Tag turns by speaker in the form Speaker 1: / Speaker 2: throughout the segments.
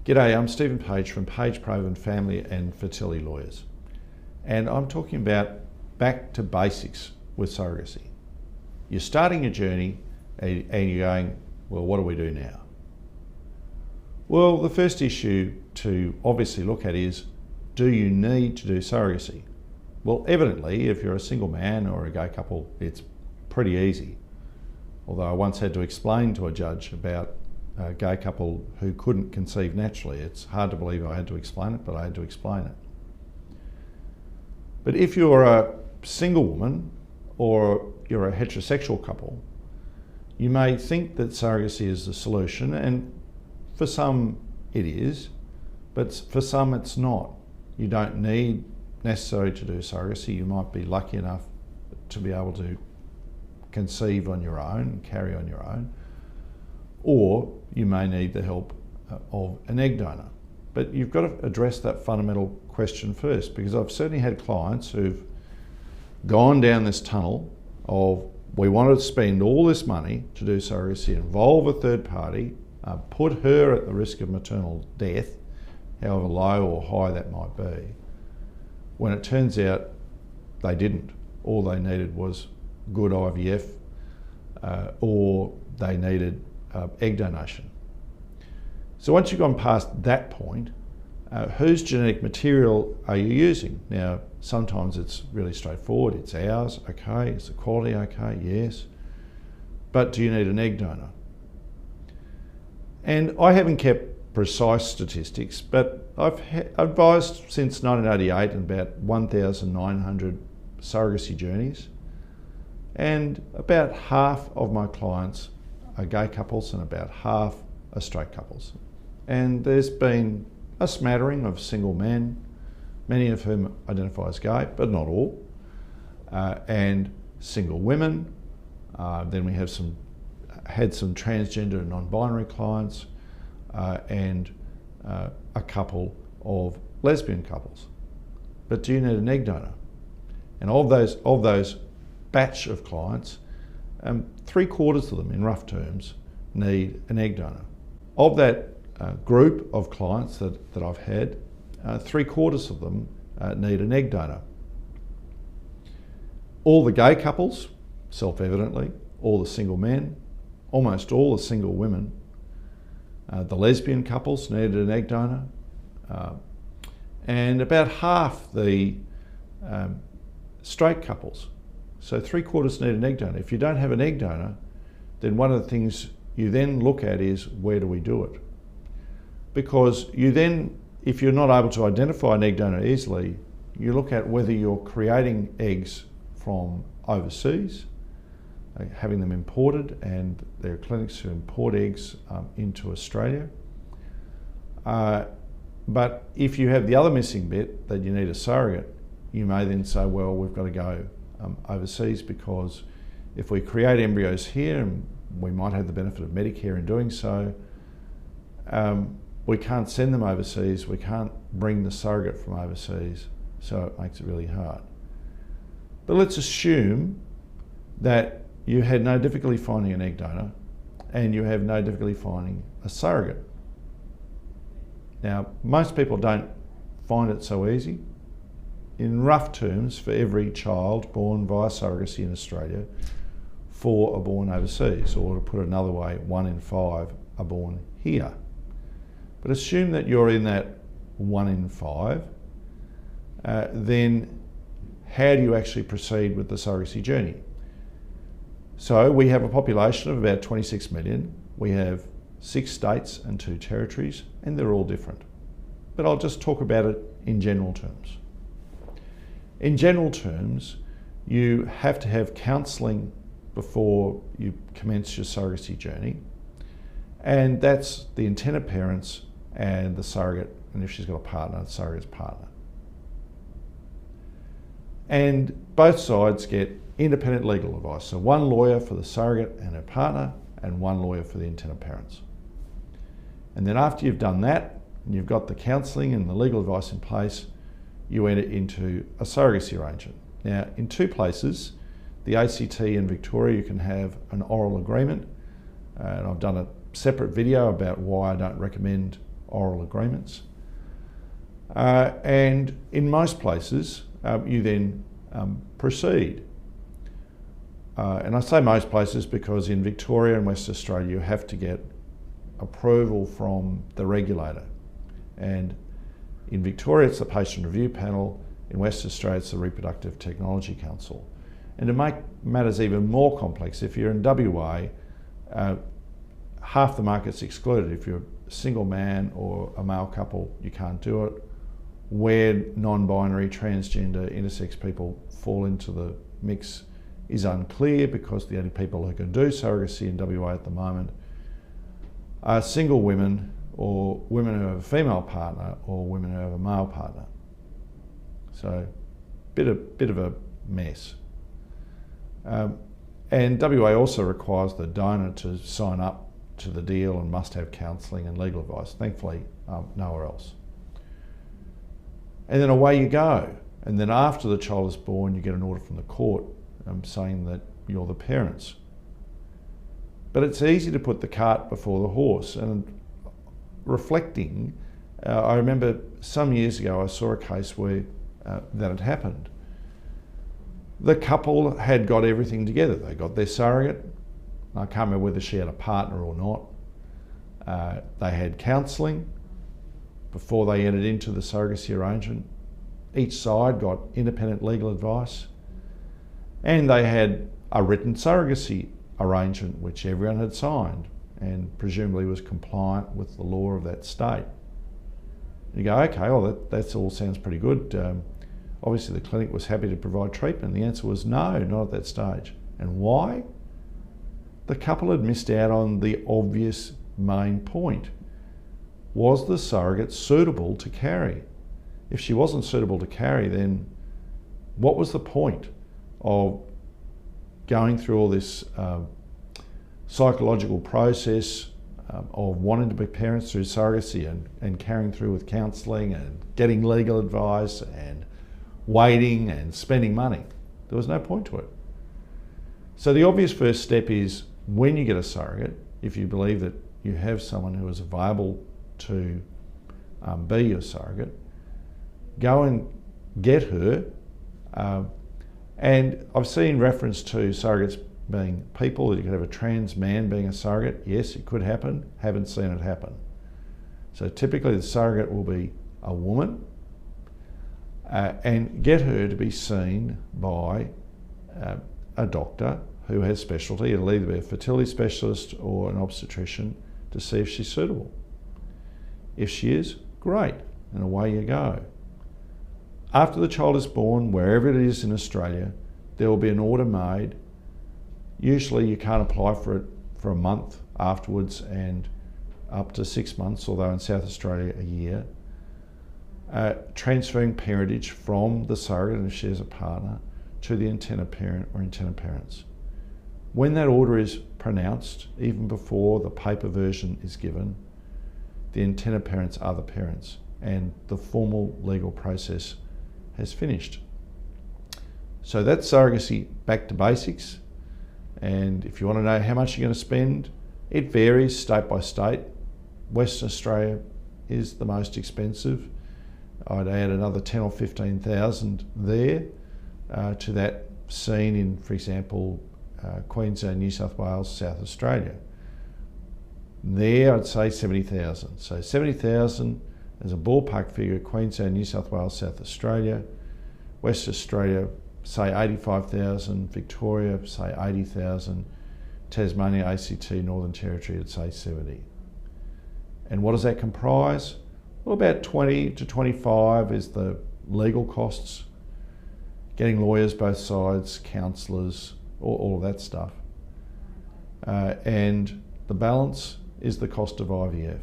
Speaker 1: G'day, I'm Stephen Page from Page Provan Family and Fertility Lawyers, and I'm talking about back to basics with surrogacy. You're starting your journey and you're going, well, what do we do now? Well, the first issue to obviously look at is, do you need to do surrogacy? Well, evidently, if you're a single man or a gay couple, it's pretty easy. Although I once had to explain to a judge about a gay couple who couldn't conceive naturally. It's hard to believe I had to explain it, but I had to explain it. But if you're a single woman or you're a heterosexual couple, you may think that surrogacy is the solution, and for some it is, but for some it's not. You don't need necessarily to do surrogacy. You might be lucky enough to be able to conceive on your own and carry on your own, or you may need the help of an egg donor. But you've got to address that fundamental question first, because I've certainly had clients who've gone down this tunnel of, we want to spend all this money to do surrogacy, involve a third party, put her at the risk of maternal death, however low or high that might be, when it turns out they didn't. All they needed was good IVF, or they needed egg donation. So once you've gone past that point, whose genetic material are you using? Now, sometimes it's really straightforward. It's ours, okay. Is the quality okay? Yes. But do you need an egg donor? And I haven't kept precise statistics, but I've advised since 1988 about 1,900 surrogacy journeys, and about half of my clients are gay couples and about half are straight couples. And there's been a smattering of single men, many of whom identify as gay, but not all, and single women. Then we have had some transgender and non-binary clients, and a couple of lesbian couples. But do you need an egg donor? And of those batch of clients, 3/4 of them, in rough terms, need an egg donor. Of that group of clients that I've had, 3/4 of them need an egg donor. All the gay couples, self-evidently, all the single men, almost all the single women, the lesbian couples needed an egg donor, and about half the straight couples. So 3/4 need an egg donor. If you don't have an egg donor, then one of the things you then look at is, where do we do it? Because you then, if you're not able to identify an egg donor easily, you look at whether you're creating eggs from overseas, having them imported, and there are clinics who import eggs into Australia. But if you have the other missing bit, that you need a surrogate, you may then say, well, we've got to go overseas, because if we create embryos here, and we might have the benefit of Medicare in doing so, we can't send them overseas, we can't bring the surrogate from overseas, so it makes it really hard. But let's assume that you had no difficulty finding an egg donor and you have no difficulty finding a surrogate. Now, most people don't find it so easy. In rough terms, for every child born via surrogacy in Australia, 4 are born overseas, or to put it another way, 1 in 5 are born here. But assume that you're in that 1 in 5, then how do you actually proceed with the surrogacy journey? So we have a population of about 26 million. We have 6 states and 2 territories, and they're all different. But I'll just talk about it in general terms. In general terms, you have to have counselling before you commence your surrogacy journey, and that's the intended parents and the surrogate, and if she's got a partner, the surrogate's partner. And both sides get independent legal advice, so 1 lawyer for the surrogate and her partner, and 1 lawyer for the intended parents. And then after you've done that, and you've got the counselling and the legal advice in place, you enter into a surrogacy arrangement. Now, in 2 places, the ACT in Victoria, you can have an oral agreement, and I've done a separate video about why I don't recommend oral agreements. And in most places, you then proceed. And I say most places because in Victoria and Western Australia, you have to get approval from the regulator. And in Victoria, it's the Patient Review Panel. In Western Australia, it's the Reproductive Technology Council. And to make matters even more complex, if you're in WA, half the market's excluded. If you're a single man or a male couple, you can't do it. Where non-binary, transgender, intersex people fall into the mix is unclear, because the only people who can do surrogacy in WA at the moment are single women, or women who have a female partner, or women who have a male partner. So, bit of a mess. And WA also requires the donor to sign up to the deal and must have counselling and legal advice. Thankfully, nowhere else. And then away you go. And then after the child is born, you get an order from the court saying that you're the parents. But it's easy to put the cart before the horse. And reflecting, I remember some years ago I saw a case where that had happened. The couple had got everything together. They got their surrogate. I can't remember whether she had a partner or not. They had counselling before they entered into the surrogacy arrangement. Each side got independent legal advice. And they had a written surrogacy arrangement which everyone had signed and presumably was compliant with the law of that state. You go, okay, well that all sounds pretty good. Obviously the clinic was happy to provide treatment. The answer was no, not at that stage. And why? The couple had missed out on the obvious main point. Was the surrogate suitable to carry? If she wasn't suitable to carry, then what was the point of going through all this psychological process of wanting to be parents through surrogacy and carrying through with counselling and getting legal advice and waiting and spending money? There was no point to it. So the obvious first step is, when you get a surrogate, if you believe that you have someone who is available to be your surrogate, go and get her. And I've seen reference to surrogates being people. You could have a trans man being a surrogate. Yes, it could happen. Haven't seen it happen. So typically the surrogate will be a woman, and get her to be seen by a doctor who has specialty. It'll either be a fertility specialist or an obstetrician, to see if she's suitable. If she is, great, and away you go. After the child is born, wherever it is in Australia, there will be an order made. Usually you can't apply for it for a month afterwards, and up to 6 months, although in South Australia a year, transferring parentage from the surrogate, and if she has a partner, to the intended parent or intended parents. When that order is pronounced, even before the paper version is given, the intended parents are the parents, and the formal legal process has finished. So that's surrogacy back to basics. And if you want to know how much you're going to spend, it varies state by state. Western Australia is the most expensive. I'd add another 10 or 15,000 there to that seen in, for example, Queensland, New South Wales, South Australia. There I'd say 70,000. So 70,000 as a ballpark figure: Queensland, New South Wales, South Australia. West Australia, say 85,000. Victoria, say 80,000. Tasmania, ACT, Northern Territory, I'd say 70. And what does that comprise? Well, about 20 to 25 is the legal costs, getting lawyers both sides, counsellors, all of that stuff. And the balance is the cost of IVF.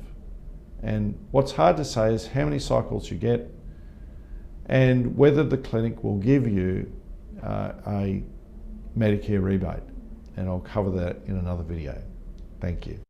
Speaker 1: And what's hard to say is how many cycles you get and whether the clinic will give you a Medicare rebate. And I'll cover that in another video. Thank you.